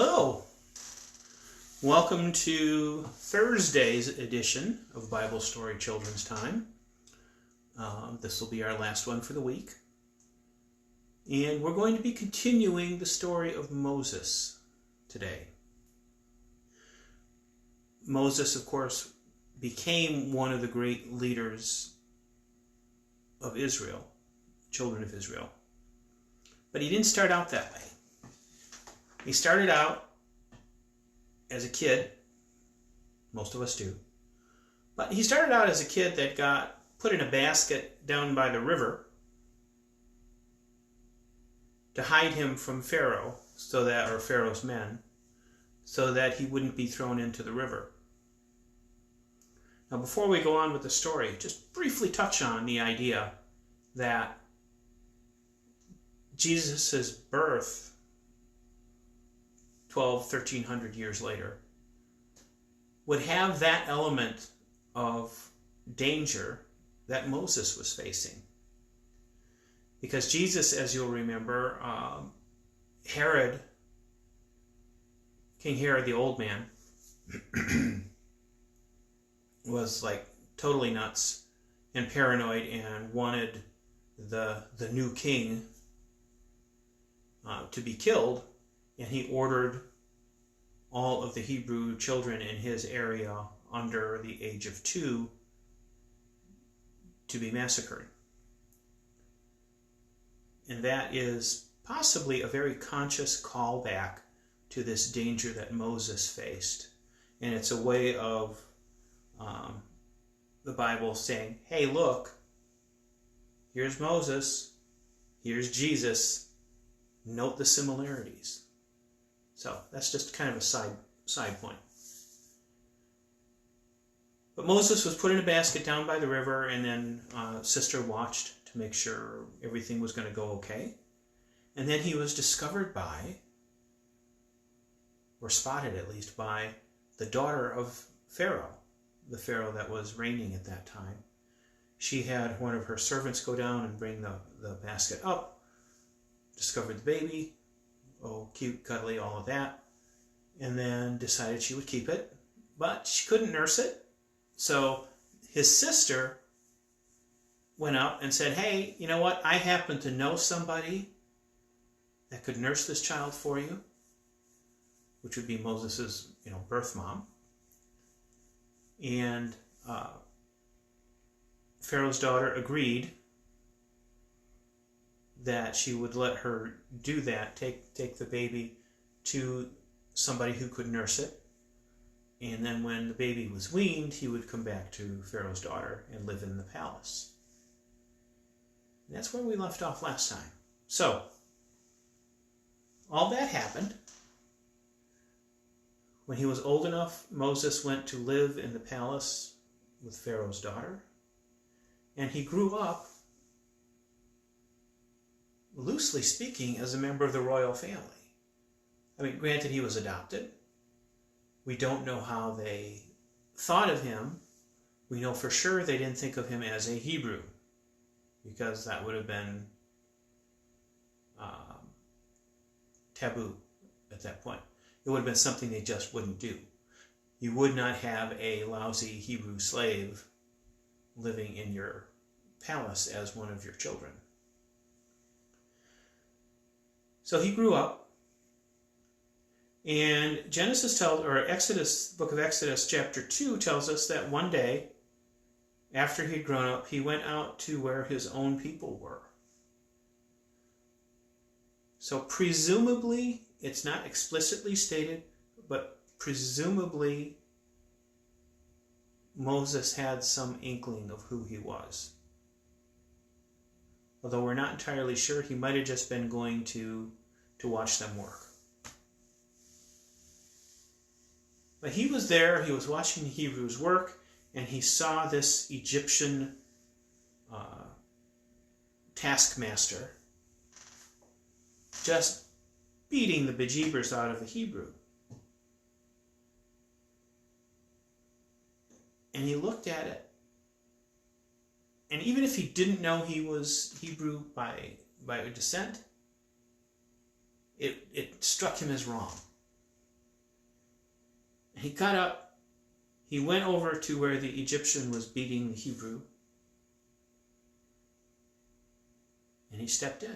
Hello. Welcome to Thursday's edition of Bible Story Children's Time. This will be our last one for the week. And we're going to be continuing the story of Moses today. Moses, of course, became one of the great leaders of Israel, children of Israel. But he didn't start out that way. He started out as a kid. Most of us do. But he started out as a kid that got put in a basket down by the river to hide him from Pharaoh, or Pharaoh's men, so that he wouldn't be thrown into the river. Now, before we go on with the story, just briefly touch on the idea that Jesus' birth 1,300 years later would have that element of danger that Moses was facing. Because Jesus, as you'll remember, King Herod the old man, was like totally nuts and paranoid and wanted the new king to be killed. And he ordered all of the Hebrew children in his area under the age of 2 to be massacred. And that is possibly a very conscious callback to this danger that Moses faced. And it's a way of the Bible saying, hey, look, here's Moses, here's Jesus, note the similarities. So that's just kind of a side point. But Moses was put in a basket down by the river, and then sister watched to make sure everything was going to go okay. And then he was discovered by, or spotted at least, by the daughter of Pharaoh, the Pharaoh that was reigning at that time. She had one of her servants go down and bring the basket up, discovered the baby, oh, cute, cuddly, all of that, and then decided she would keep it, but she couldn't nurse it. So his sister went up and said, hey, you know what? I happen to know somebody that could nurse this child for you, which would be Moses's, birth mom. And Pharaoh's daughter agreed that she would let her do that, take the baby to somebody who could nurse it. And then when the baby was weaned, he would come back to Pharaoh's daughter and live in the palace. And that's where we left off last time. So, all that happened. When he was old enough, Moses went to live in the palace with Pharaoh's daughter. And he grew up, loosely speaking, as a member of the royal family. I mean, granted, he was adopted. We don't know how they thought of him. We know for sure they didn't think of him as a Hebrew, because that would have been taboo at that point. It would have been something they just wouldn't do. You would not have a lousy Hebrew slave living in your palace as one of your children. So he grew up, and book of Exodus chapter 2 tells us that one day, after he'd grown up, he went out to where his own people were. So presumably, it's not explicitly stated, but presumably Moses had some inkling of who he was. Although we're not entirely sure, he might have just been going to watch them work. But he was there, he was watching the Hebrews work, and he saw this Egyptian taskmaster just beating the bejeebers out of the Hebrew. And he looked at it, and even if he didn't know he was Hebrew by descent, it struck him as wrong. And he got up, he went over to where the Egyptian was beating the Hebrew, and he stepped in.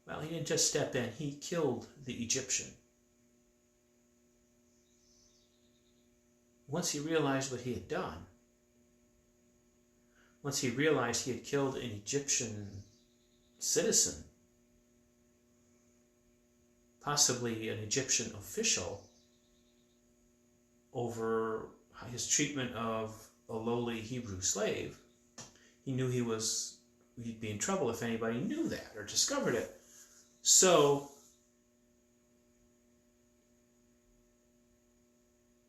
Well, he didn't just step in, he killed the Egyptian. Once he realized what he had done, once he realized he had killed an Egyptian citizen, possibly an Egyptian official, over his treatment of a lowly Hebrew slave, he knew he'd be in trouble if anybody knew that or discovered it. So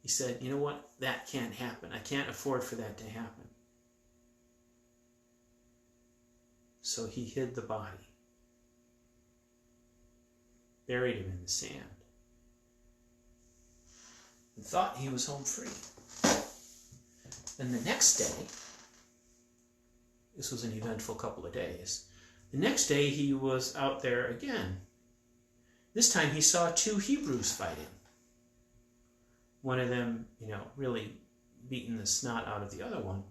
he said, you know what? That can't happen. I can't afford for that to happen. So he hid the body, buried him in the sand, and thought he was home free. And the next day, this was an eventful couple of days, the next day he was out there again. This time he saw two Hebrews fighting. One of them, really beating the snot out of the other one.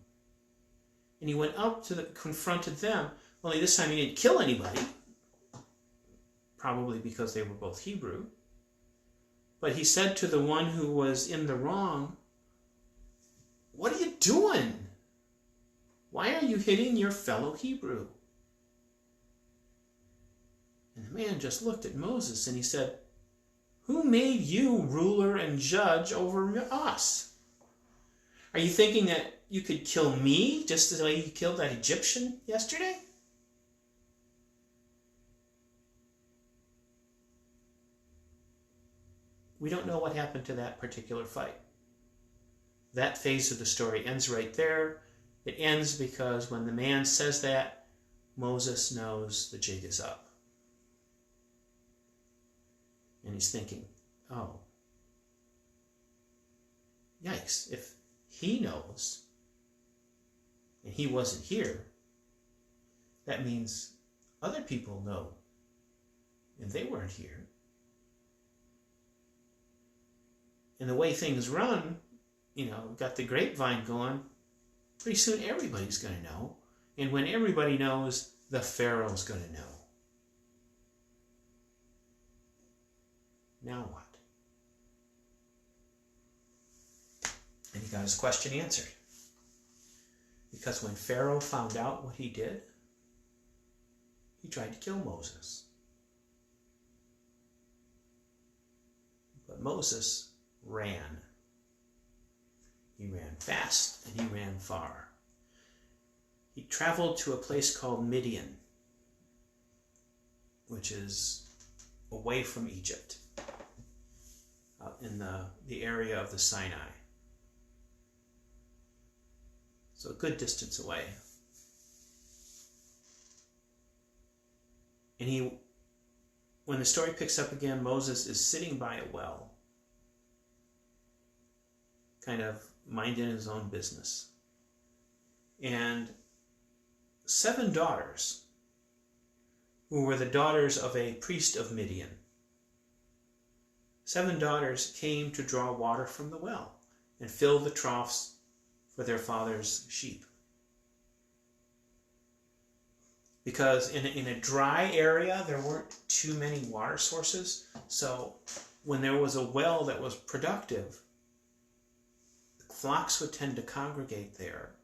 And he went up confronted them, only this time he didn't kill anybody, probably because they were both Hebrew. But he said to the one who was in the wrong, "What are you doing? Why are you hitting your fellow Hebrew?" And the man just looked at Moses and he said, "Who made you ruler and judge over us? Are you thinking that you could kill me just the way you killed that Egyptian yesterday?" We don't know what happened to that particular fight. That phase of the story ends right there. It ends because when the man says that, Moses knows the jig is up. And he's thinking, oh, yikes, if he knows and he wasn't here, that means other people know and they weren't here. And the way things run, got the grapevine going, pretty soon everybody's going to know. And when everybody knows, the Pharaoh's going to know. Now what? And he got his question answered. Because when Pharaoh found out what he did, he tried to kill Moses. But Moses ran. He ran fast and he ran far. He traveled to a place called Midian, which is away from Egypt, in the area of the Sinai. So a good distance away. And when the story picks up again, Moses is sitting by a well, kind of minding his own business. And 7 daughters, who were the daughters of a priest of Midian, 7 daughters came to draw water from the well and fill the troughs for their father's sheep. Because in a dry area, there weren't too many water sources. So when there was a well that was productive, flocks would tend to congregate there.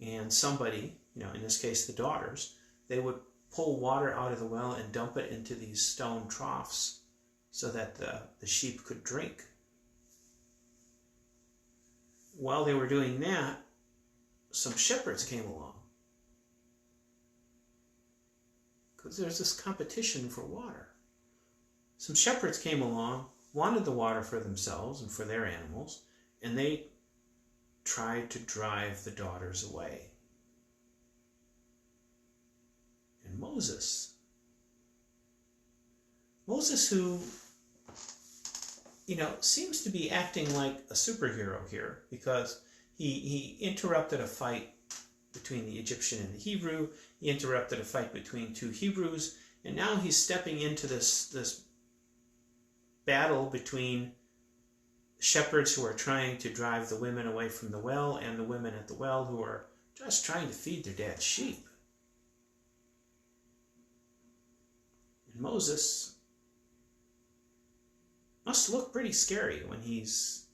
And somebody, in this case the daughters, they would pull water out of the well and dump it into these stone troughs so that the sheep could drink. While they were doing that, some shepherds came along. Because there's this competition for water. Some shepherds came along, wanted the water for themselves and for their animals, and they tried to drive the daughters away. And Moses who, seems to be acting like a superhero here, because he interrupted a fight between the Egyptian and the Hebrew. He interrupted a fight between 2 Hebrews, and now he's stepping into this battle between shepherds who are trying to drive the women away from the well and the women at the well who are just trying to feed their dad's sheep. And Moses must look pretty scary when he's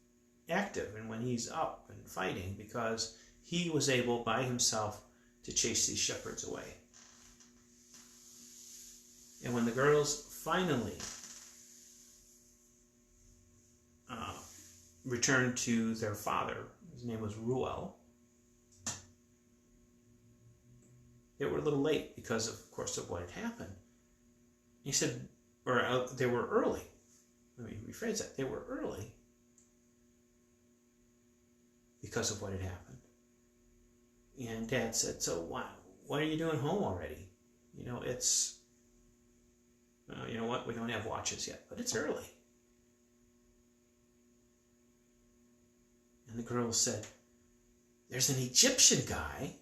active and when he's up and fighting, because he was able by himself to chase these shepherds away. And when the girls finally returned to their father, his name was Reuel, they were a little late because, of course, of what had happened. He said, or they were early. Let me rephrase that. They were early because of what had happened. And Dad said, so what are you doing home already? You know, it's, you know what, we don't have watches yet, but it's early. And the girls said, there's an Egyptian guy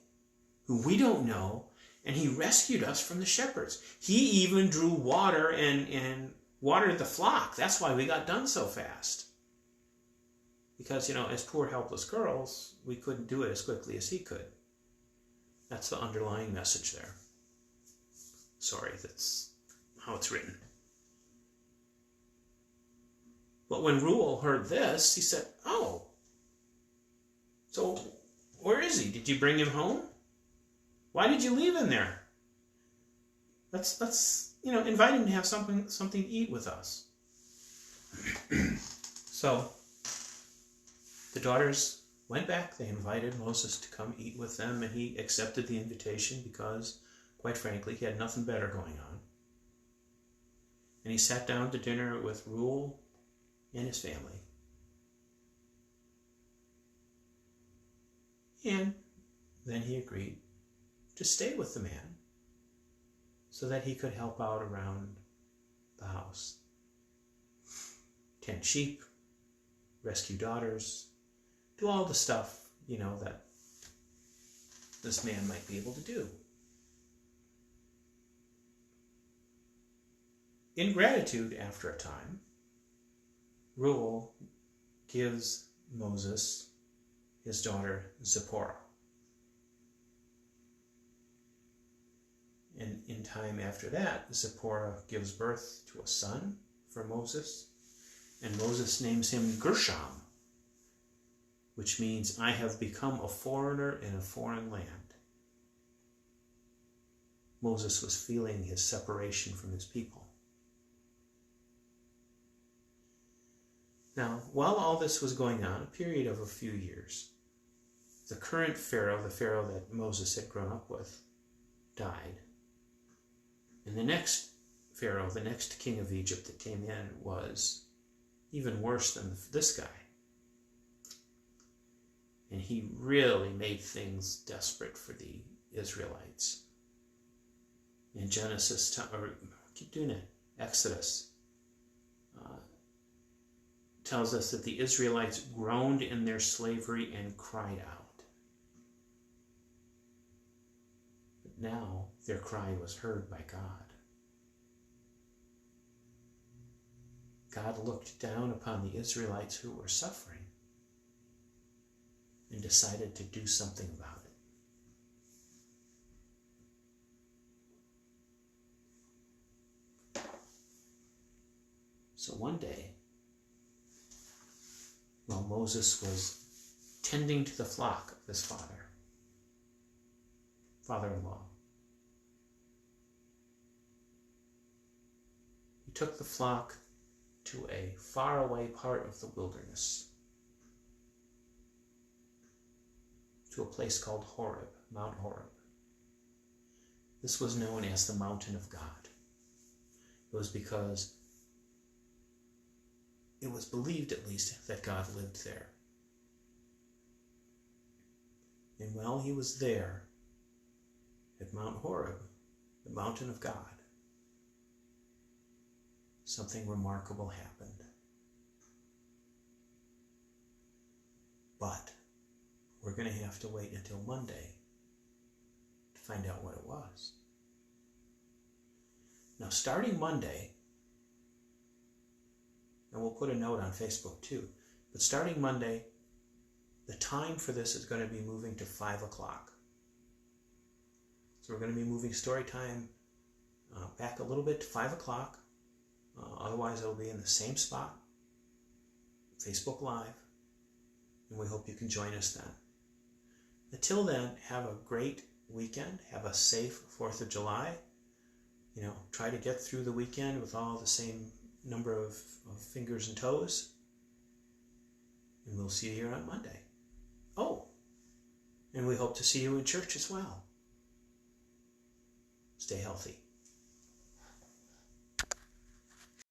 who we don't know, and he rescued us from the shepherds. He even drew water and watered the flock. That's why we got done so fast. Because, you know, as poor helpless girls, we couldn't do it as quickly as he could. That's the underlying message there. Sorry, that's how it's written. But when Reuel heard this, he said, oh, so where is he? Did you bring him home? Why did you leave him there? Let's you know, invite him to have something to eat with us. So the daughters went back. They invited Moses to come eat with them, and he accepted the invitation because, quite frankly, he had nothing better going on. And he sat down to dinner with Reuel and his family. And then he agreed to stay with the man so that he could help out around the house. Tend sheep, rescue daughters, do all the stuff, you know, that this man might be able to do. In gratitude, after a time, Reuel gives Moses his daughter Zipporah. And in time after that, Zipporah gives birth to a son for Moses, and Moses names him Gershom, which means I have become a foreigner in a foreign land. Moses was feeling his separation from his people. Now, while all this was going on, a period of a few years, the current Pharaoh, the Pharaoh that Moses had grown up with, died. And the next Pharaoh, the next king of Egypt that came in, was even worse than this guy. And he really made things desperate for the Israelites. In Genesis, or keep doing it, Exodus, tells us that the Israelites groaned in their slavery and cried out. But now their cry was heard by God. God looked down upon the Israelites who were suffering and decided to do something about it. So one day, while Moses was tending to the flock of his father-in-law, he took the flock to a faraway part of the wilderness, to a place called Horeb, Mount Horeb. This was known as the Mountain of God. It was because it was believed, at least, that God lived there. And while he was there, at Mount Horeb, the mountain of God, something remarkable happened. But we're going to have to wait until Monday to find out what it was. Now, starting Monday, and we'll put a note on Facebook too. But starting Monday, the time for this is going to be moving to 5 o'clock. So we're going to be moving story time back a little bit to 5 o'clock. Otherwise, it'll be in the same spot, Facebook Live, and we hope you can join us then. Until then, have a great weekend. Have a safe 4th of July. Try to get through the weekend with all the same number of fingers and toes. And we'll see you here on Monday. Oh, and we hope to see you in church as well. Stay healthy.